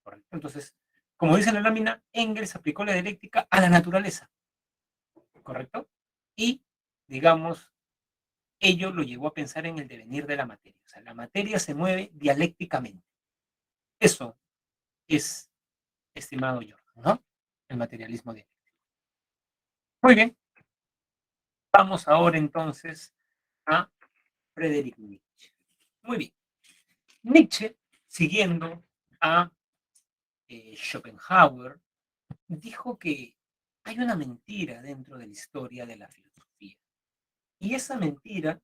¿correcto? Entonces, como dice la lámina, Engels aplicó la dialéctica a la naturaleza, ¿correcto? Y, digamos, ello lo llevó a pensar en el devenir de la materia. O sea, la materia se mueve dialécticamente. Eso es, estimado Jordan, ¿no? El materialismo dialéctico. Muy bien. Vamos ahora entonces a Friedrich Nietzsche. Muy bien. Nietzsche, siguiendo a Schopenhauer, dijo que hay una mentira dentro de la historia de la filosofía. Y esa mentira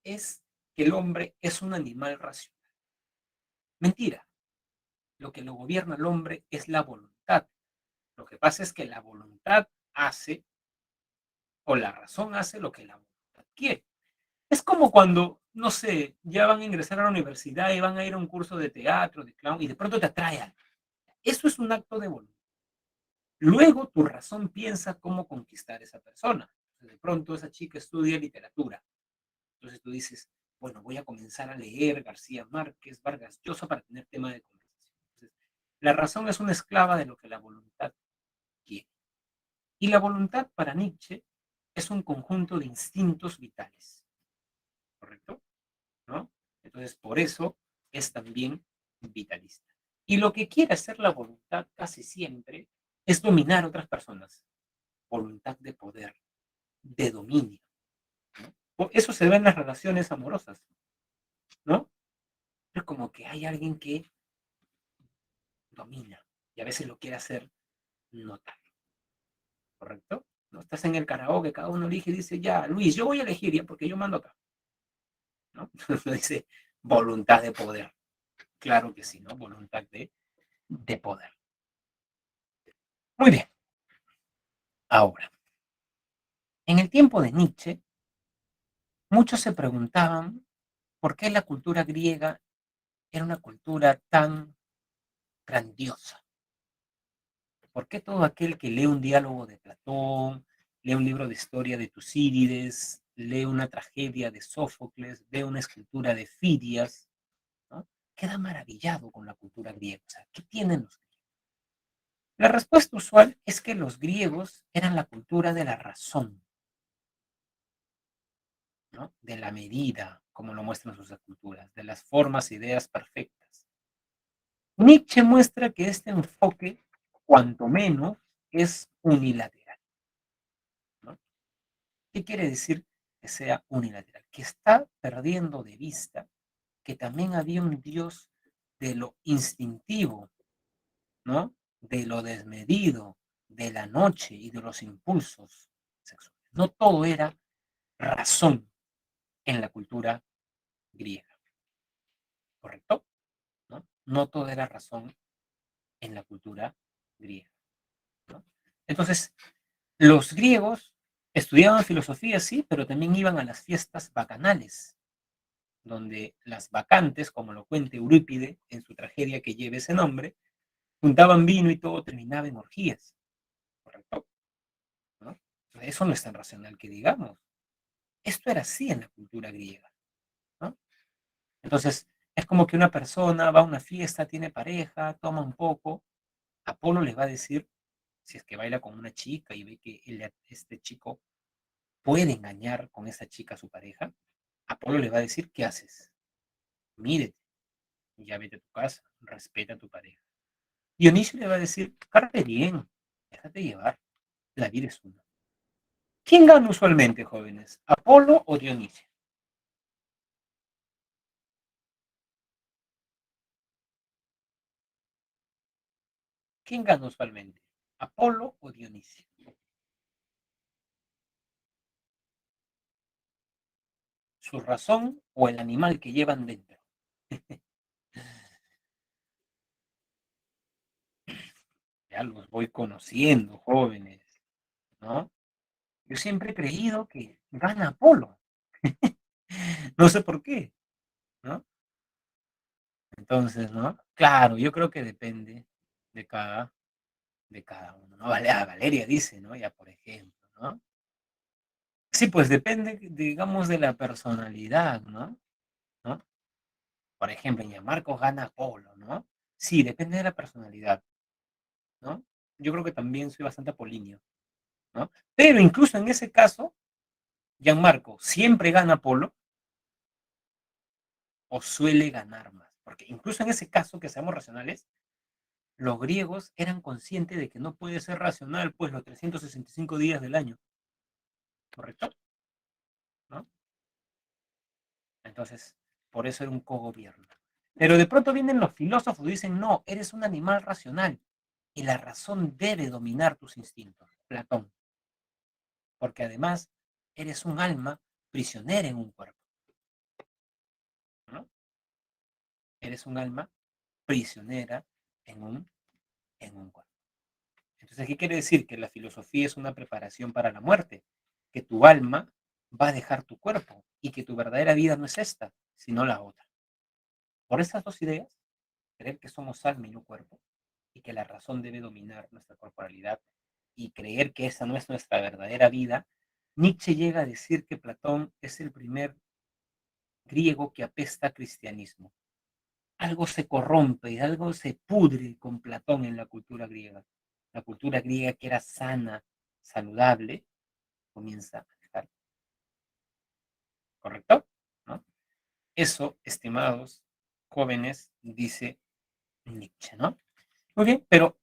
es que el hombre es un animal racional. Mentira. Lo que lo gobierna al hombre es la voluntad. Lo que pasa es que la voluntad hace, o la razón hace lo que la voluntad quiere. Es como cuando, no sé, ya van a ingresar a la universidad y van a ir a un curso de teatro, de clown, y de pronto te atrae algo. Eso es un acto de voluntad. Luego tu razón piensa cómo conquistar a esa persona. Entonces, de pronto esa chica estudia literatura. Entonces tú dices, bueno, voy a comenzar a leer García Márquez, Vargas Llosa para tener tema de conversación. Entonces, la razón es una esclava de lo que la voluntad quiere. Y la voluntad para Nietzsche es un conjunto de instintos vitales, ¿correcto? ¿No? Entonces, por eso es también vitalista. Y lo que quiere hacer la voluntad casi siempre es dominar a otras personas. Voluntad de poder, de dominio, ¿no? Eso se ve en las relaciones amorosas, ¿no? Es como que hay alguien que domina y a veces lo quiere hacer notar, ¿correcto? ¿No? Estás en el karaoke, cada uno elige y dice, ya, Luis, yo voy a elegir ya porque yo mando acá, ¿no? Dice voluntad de poder. Claro que sí, ¿no? Voluntad de poder. Muy bien. Ahora, en el tiempo de Nietzsche, muchos se preguntaban por qué la cultura griega era una cultura tan grandiosa. ¿Por qué todo aquel que lee un diálogo de Platón, lee un libro de historia de Tucídides, lee una tragedia de Sófocles, ve una escultura de Fidias, ¿no? Queda maravillado con la cultura griega. O sea, ¿qué tienen los griegos? La respuesta usual es que los griegos eran la cultura de la razón, ¿no? De la medida, como lo muestran sus esculturas, de las formas e ideas perfectas. Nietzsche muestra que este enfoque, cuanto menos, es unilateral, ¿no? ¿Qué quiere decir que sea unilateral? Que está perdiendo de vista que también había un Dios de lo instintivo, ¿no? De lo desmedido, de la noche y de los impulsos sexuales. No todo era razón en la cultura griega, ¿correcto? ¿No? No todo era razón en la cultura griega, ¿no? Entonces, los griegos estudiaban filosofía, sí, pero también iban a las fiestas bacanales, donde las bacantes, como lo cuenta Eurípide en su tragedia que lleva ese nombre, juntaban vino y todo terminaba en orgías, ¿correcto? ¿No? Eso no es tan racional que digamos. Esto era así en la cultura griega, ¿no? Entonces, es como que una persona va a una fiesta, tiene pareja, toma un poco, Apolo le va a decir, si es que baila con una chica y ve que este chico puede engañar con esa chica a su pareja, Apolo le va a decir, ¿qué haces? Mírete, ya vete a tu casa, respeta a tu pareja. Dionisio le va a decir, carpe bien, déjate llevar, la vida es una. ¿Quién gana usualmente, jóvenes? ¿Apolo o Dionisio? ¿Quién gana usualmente? ¿Apolo o Dionisio? ¿Su razón o el animal que llevan dentro? Ya los voy conociendo, jóvenes, ¿no? Yo siempre he creído que gana Apolo. No sé por qué, ¿no? Entonces, ¿no? Claro, yo creo que depende de cada uno, ¿no? Valeria dice, ¿no? Ya, por ejemplo, ¿no? Sí, pues depende, digamos, de la personalidad, ¿no? ¿No? Por ejemplo, Gianmarco gana Apolo, ¿no? Sí, depende de la personalidad, ¿no? Yo creo que también soy bastante apolíneo, ¿no? Pero incluso en ese caso, Gianmarco siempre gana Apolo o suele ganar más. Porque incluso en ese caso, que seamos racionales, los griegos eran conscientes de que no puede ser racional, pues, los 365 días del año, ¿correcto? ¿No? Entonces, por eso era un cogobierno. Pero de pronto vienen los filósofos y dicen, no, eres un animal racional y la razón debe dominar tus instintos. Platón. Porque además eres un alma prisionera en un cuerpo, ¿no? Eres un alma prisionera en un cuerpo. Entonces, ¿qué quiere decir? Que la filosofía es una preparación para la muerte, que tu alma va a dejar tu cuerpo y que tu verdadera vida no es esta, sino la otra. Por estas dos ideas, creer que somos alma y no cuerpo, y que la razón debe dominar nuestra corporalidad, y creer que esa no es nuestra verdadera vida, Nietzsche llega a decir que Platón es el primer griego que apesta a cristianismo. Algo se corrompe y algo se pudre con Platón en la cultura griega. La cultura griega que era sana, saludable, comienza a dejar, ¿correcto? ¿No? Eso, estimados jóvenes, dice Nietzsche, ¿no? Muy bien, pero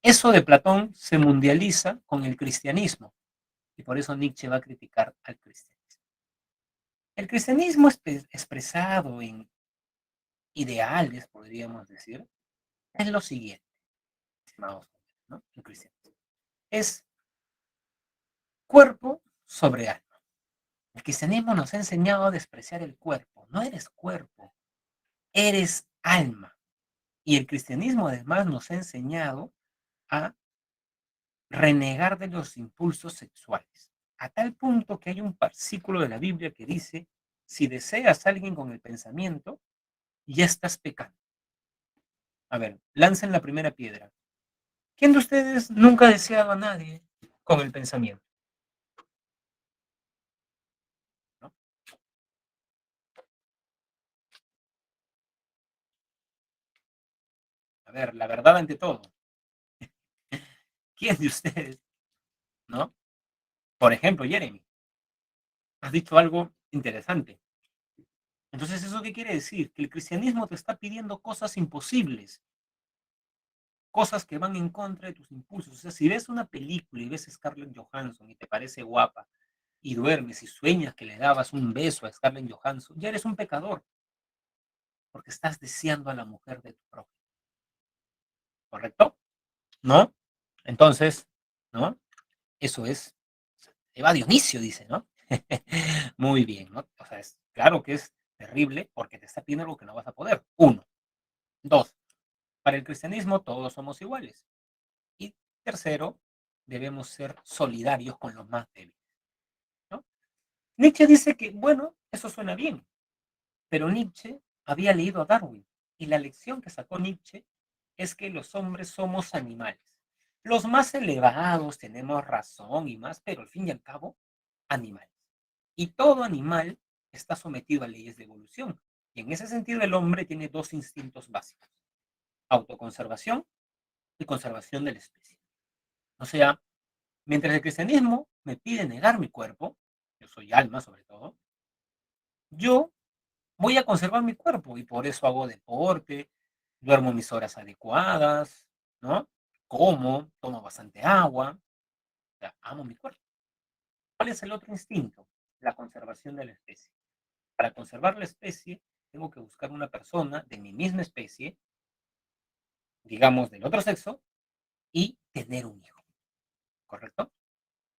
eso de Platón se mundializa con el cristianismo y por eso Nietzsche va a criticar al cristianismo. El cristianismo expresado en ideales, podríamos decir, es lo siguiente, estimados jóvenes, ¿no? El cristianismo es cuerpo sobre alma. El cristianismo nos ha enseñado a despreciar el cuerpo. No eres cuerpo, eres alma. Y el cristianismo además nos ha enseñado a renegar de los impulsos sexuales. A tal punto que hay un versículo de la Biblia que dice, si deseas a alguien con el pensamiento, ya estás pecando. A ver, lancen la primera piedra. ¿Quién de ustedes nunca ha deseado a nadie con el pensamiento? ver, la verdad ante todo. ¿Quién de ustedes, no? Por ejemplo, Jeremy, has dicho algo interesante. Entonces, ¿eso qué quiere decir? Que el cristianismo te está pidiendo cosas imposibles, cosas que van en contra de tus impulsos. O sea, si ves una película y ves a Scarlett Johansson y te parece guapa, y duermes y sueñas que le dabas un beso a Scarlett Johansson, ya eres un pecador, porque estás deseando a la mujer de tu prójimo, ¿correcto? ¿No? Entonces, ¿no? Eso es, Eva Dionisio dice, ¿no? Muy bien, ¿no? O sea, es claro que es terrible porque te está pidiendo algo que no vas a poder. Uno. Dos, para el cristianismo todos somos iguales. Y tercero, debemos ser solidarios con los más débiles, ¿no? Nietzsche dice que, bueno, eso suena bien, pero Nietzsche había leído a Darwin y la lección que sacó Nietzsche es que los hombres somos animales. Los más elevados tenemos razón y más, pero al fin y al cabo, animales. Y todo animal está sometido a leyes de evolución. Y en ese sentido el hombre tiene dos instintos básicos, autoconservación y conservación de la especie. O sea, mientras el cristianismo me pide negar mi cuerpo, yo soy alma sobre todo, yo voy a conservar mi cuerpo y por eso hago deporte, duermo mis horas adecuadas, ¿no? Como, tomo bastante agua, o sea, amo mi cuerpo. ¿Cuál es el otro instinto? La conservación de la especie. Para conservar la especie, tengo que buscar una persona de mi misma especie, digamos del otro sexo, y tener un hijo, ¿correcto?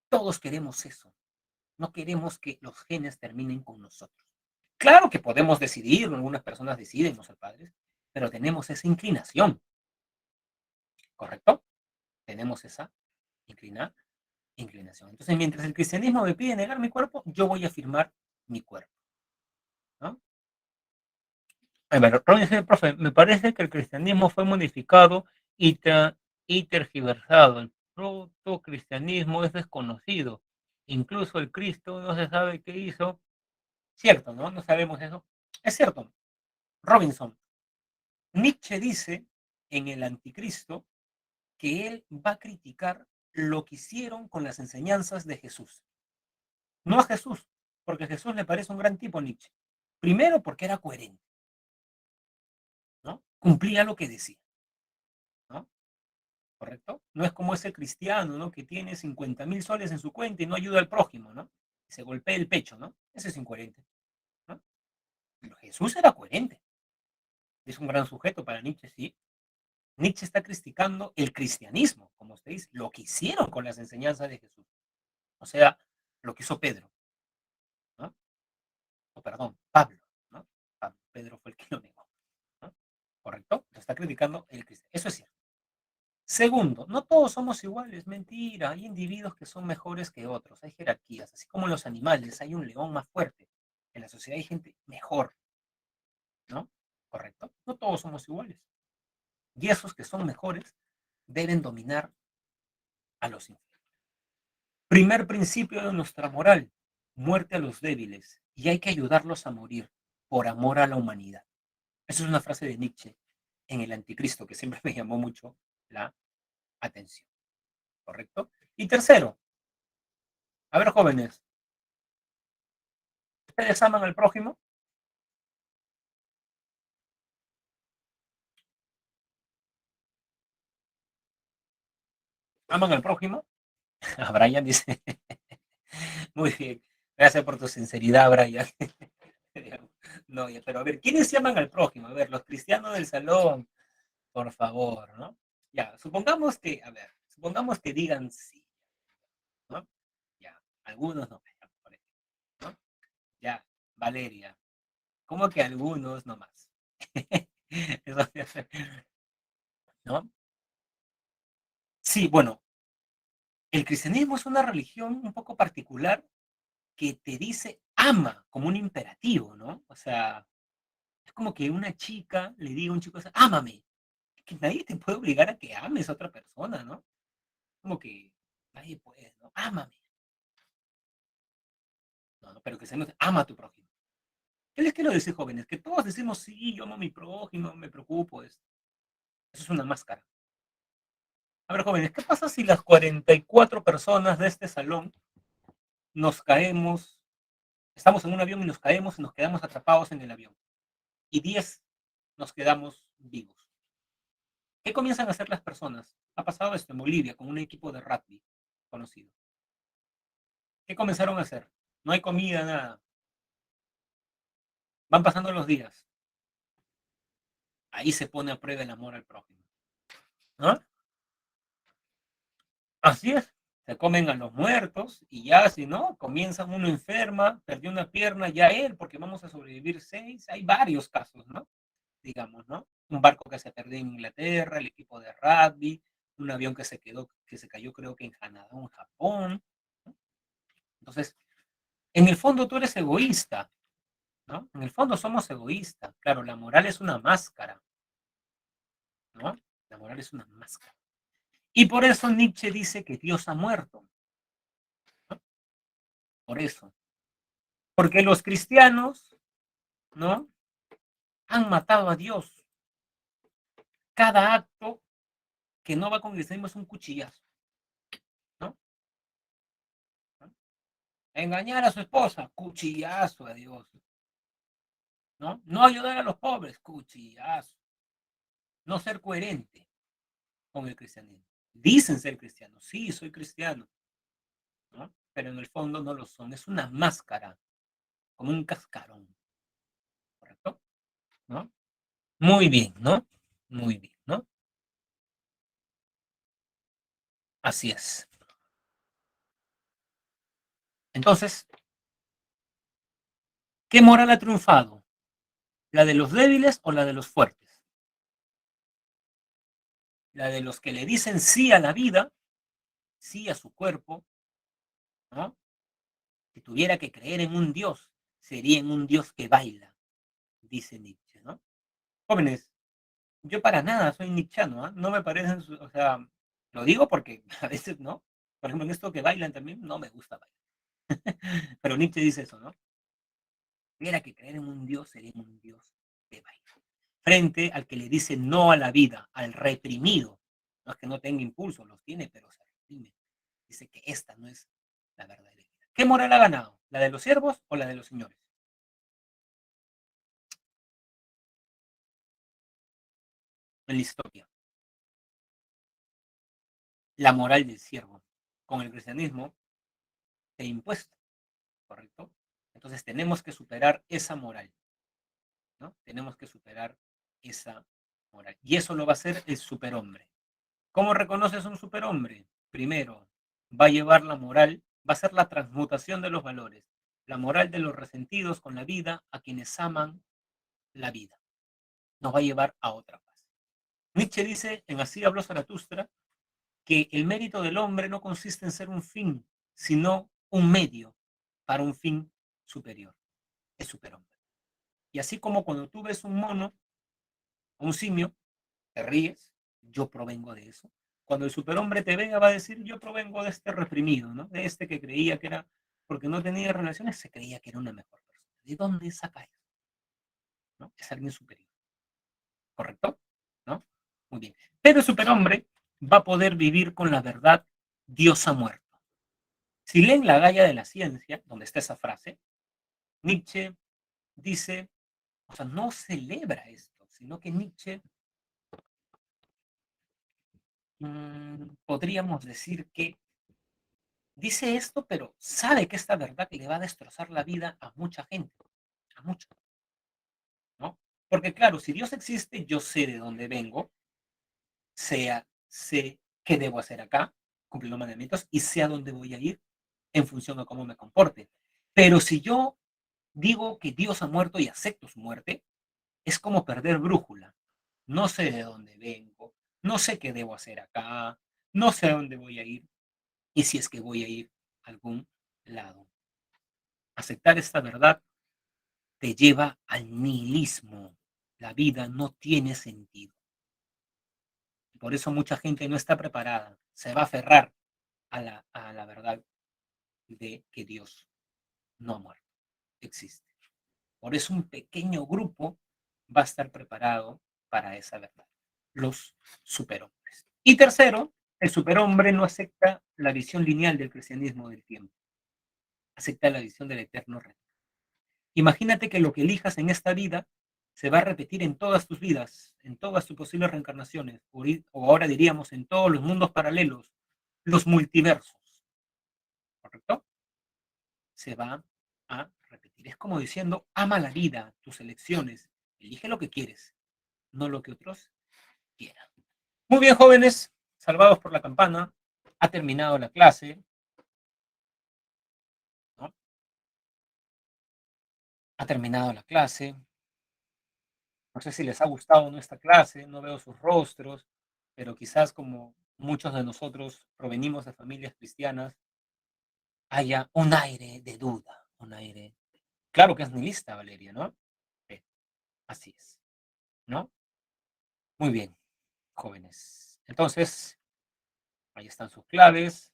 Todos queremos eso. No queremos que los genes terminen con nosotros. Claro que podemos decidir, algunas personas deciden no ser padres, pero tenemos esa inclinación, ¿correcto? Tenemos esa inclina, inclinación. Entonces, mientras el cristianismo me pide negar mi cuerpo, yo voy a afirmar mi cuerpo, ¿no? A ver, Ron dice, profe, me parece que el cristianismo fue modificado y, y tergiversado. El proto-cristianismo es desconocido. Incluso el Cristo no se sabe qué hizo. Cierto, ¿no? No sabemos eso. Es cierto. Robinson, Nietzsche dice en El Anticristo que él va a criticar lo que hicieron con las enseñanzas de Jesús. No a Jesús, porque a Jesús le parece un gran tipo Nietzsche. Primero porque era coherente, ¿no? Cumplía lo que decía, ¿no? ¿Correcto? No es como ese cristiano, ¿no? Que tiene 50.000 soles en su cuenta y no ayuda al prójimo, ¿no? Y se golpea el pecho, ¿no? Ese es incoherente, ¿no? Pero Jesús era coherente. Es un gran sujeto para Nietzsche, sí. Nietzsche está criticando el cristianismo, como usted dice, lo que hicieron con las enseñanzas de Jesús. O sea, lo que hizo Pedro, ¿no? O perdón, Pablo, ¿no? Pablo, Pedro fue el que lo negó, ¿no? ¿Correcto? Lo está criticando el cristianismo. Eso es cierto. Segundo, no todos somos iguales, mentira. Hay individuos que son mejores que otros, hay jerarquías, así como en los animales, hay un león más fuerte. En la sociedad hay gente mejor, ¿no? ¿Correcto? No todos somos iguales. Y esos que son mejores deben dominar a los inferiores. Primer principio de nuestra moral, muerte a los débiles, y hay que ayudarlos a morir por amor a la humanidad. Esa es una frase de Nietzsche en El Anticristo que siempre me llamó mucho la atención, ¿correcto? Y tercero, a ver jóvenes, ¿ustedes aman al prójimo? ¿Aman al prójimo? A Brian dice, muy bien, gracias por tu sinceridad, Brian. No, pero a ver, ¿quiénes se aman al prójimo? A ver, los cristianos del salón, por favor, ¿no? Ya, supongamos que, a ver, supongamos que digan sí, ¿no? Ya, algunos no, ya, por ejemplo, ¿no? Ya, Valeria, ¿cómo que algunos nomás? Eso, ¿no? Sí, bueno, el cristianismo es una religión un poco particular que te dice ama como un imperativo, ¿no? O sea, es como que una chica le diga a un chico, ámame. Que nadie te puede obligar a que ames a otra persona, ¿no? Como que nadie puede, ¿no? Ámame. No, no, pero que se nos ama a tu prójimo. ¿Qué les quiero decir, jóvenes? Que todos decimos, sí, yo amo a mi prójimo, me preocupo. Eso es una máscara. A ver, jóvenes, ¿qué pasa si las 44 personas de este salón nos caemos, estamos en un avión y nos caemos y nos quedamos atrapados en el avión? Y 10 nos quedamos vivos. ¿Qué comienzan a hacer las personas? Ha pasado esto en Bolivia con un equipo de rugby conocido. ¿Qué comenzaron a hacer? No hay comida, nada. Van pasando los días. Ahí se pone a prueba el amor al prójimo. ¿No? Así es. Se comen a los muertos y ya, si no, comienzan uno enferma, perdió una pierna, ya él, porque vamos a sobrevivir 6. Hay varios casos, ¿no? Digamos, ¿no? Un barco que se perdió en Inglaterra, el equipo de rugby, un avión que se cayó creo que en Canadá o en Japón, ¿no? Entonces, en el fondo tú eres egoísta, ¿no? En el fondo somos egoístas. Claro, la moral es una máscara, ¿no? La moral es una máscara. Y por eso Nietzsche dice que Dios ha muerto, ¿no? Por eso. Porque los cristianos, ¿no? Han matado a Dios. Cada acto que no va con el cristianismo es un cuchillazo, ¿no? Engañar a su esposa, cuchillazo a Dios, ¿no? No ayudar a los pobres, cuchillazo. No ser coherente con el cristianismo. Dicen ser cristianos, sí, soy cristiano, ¿no? Pero en el fondo no lo son. Es una máscara, como un cascarón, ¿correcto? ¿No? Muy bien, ¿no? Muy bien, ¿no? Así es. Entonces, ¿qué moral ha triunfado? ¿La de los débiles o la de los fuertes? La de los que le dicen sí a la vida, sí a su cuerpo, ¿no? Si tuviera que creer en un Dios, sería en un Dios que baila, dice Nietzsche, ¿no? Jóvenes, yo para nada soy nietzscheano, ¿eh? No me parecen, o sea, lo digo porque a veces, ¿no? Por ejemplo, en esto que bailan también, no me gusta bailar. Pero Nietzsche dice eso, ¿no? Si tuviera que creer en un Dios, sería en un Dios que baila. Frente al que le dice no a la vida, al reprimido. No es que no tenga impulso, los tiene, pero se reprime. Dice que esta no es la verdadera vida. ¿Qué moral ha ganado? ¿La de los siervos o la de los señores? En la historia. La moral del siervo. Con el cristianismo se ha impuesto, ¿correcto? Entonces tenemos que superar esa moral, ¿no? Tenemos que superar esa moral. Y eso lo va a hacer el superhombre. ¿Cómo reconoces un superhombre? Primero, va a llevar la moral, va a ser la transmutación de los valores, la moral de los resentidos con la vida a quienes aman la vida. Nos va a llevar a otra paz. Nietzsche dice, en Así habló Zaratustra, que el mérito del hombre no consiste en ser un fin, sino un medio para un fin superior. Es superhombre. Y así como cuando tú ves un mono o un simio, te ríes, yo provengo de eso. Cuando el superhombre te vea, va a decir, yo provengo de este reprimido, ¿no? De este que creía que era, porque no tenía relaciones, se creía que era una mejor persona. ¿De dónde saca eso? ¿No? Es alguien superior, ¿correcto? ¿No? Muy bien. Pero el superhombre va a poder vivir con la verdad, Dios ha muerto. Si leen la Gaia de la Ciencia, donde está esa frase, Nietzsche dice, o sea, no celebra esto, sino que Nietzsche podríamos decir que dice esto, pero sabe que esta verdad le va a destrozar la vida a mucha gente, a muchos, ¿no? Porque claro, si Dios existe, yo sé de dónde vengo, sé qué debo hacer acá, cumplir los mandamientos y sé a dónde voy a ir en función de cómo me comporte. Pero si yo digo que Dios ha muerto y acepto su muerte, es como perder brújula. No sé de dónde vengo, no sé qué debo hacer acá, no sé a dónde voy a ir y si es que voy a ir a algún lado. Aceptar esta verdad te lleva al nihilismo. La vida no tiene sentido. Por eso mucha gente no está preparada. Se va a aferrar a la verdad de que Dios no ha muerto, existe. Por eso un pequeño grupo va a estar preparado para esa verdad. los superhombres. Y tercero, el superhombre no acepta la visión lineal del cristianismo del tiempo, acepta la visión del eterno reino. Imagínate que lo que elijas en esta vida se va a repetir en todas tus vidas, en todas tus posibles reencarnaciones, o ahora diríamos en todos los mundos paralelos, los multiversos, ¿correcto? Se va a repetir. Es como diciendo, ama la vida, tus elecciones, elige lo que quieres, no lo que otros quieran. Muy bien, jóvenes, salvados por la campana, ha terminado la clase, ¿no? Ha terminado la clase. No sé si les ha gustado nuestra clase, no veo sus rostros, pero quizás como muchos de nosotros provenimos de familias cristianas, haya un aire de duda, un aire. Claro que es nihilista, Valeria, ¿no? Sí, así es, ¿no? Muy bien, jóvenes. Entonces, ahí están sus claves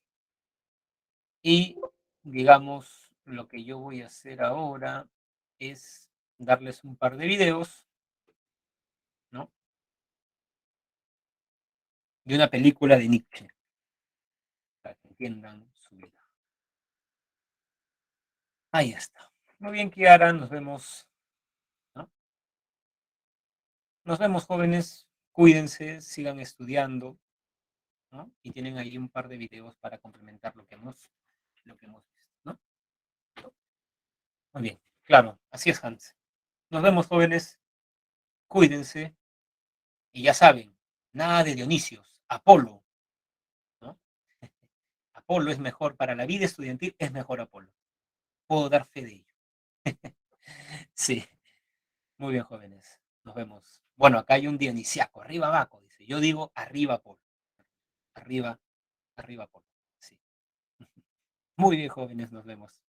y, digamos, lo que yo voy a hacer ahora es darles un par de videos, ¿no? De una película de Nietzsche, para que entiendan su vida. Ahí está. Muy bien, Kiara, nos vemos, ¿no? Nos vemos, jóvenes. Cuídense, sigan estudiando, ¿no? Y tienen ahí un par de videos para complementar lo que hemos visto, ¿no? Muy bien, claro, así es, Hans. Nos vemos, jóvenes. Cuídense. Y ya saben, nada de Dionisios, Apolo, ¿no? Apolo es mejor para la vida estudiantil, es mejor Apolo. Puedo dar fe de ello. Sí, muy bien, jóvenes. Nos vemos. Bueno, acá hay un dionisiaco, arriba Baco, dice. Yo digo arriba Apolo. Arriba, arriba Apolo. Sí. Muy bien, jóvenes, nos vemos.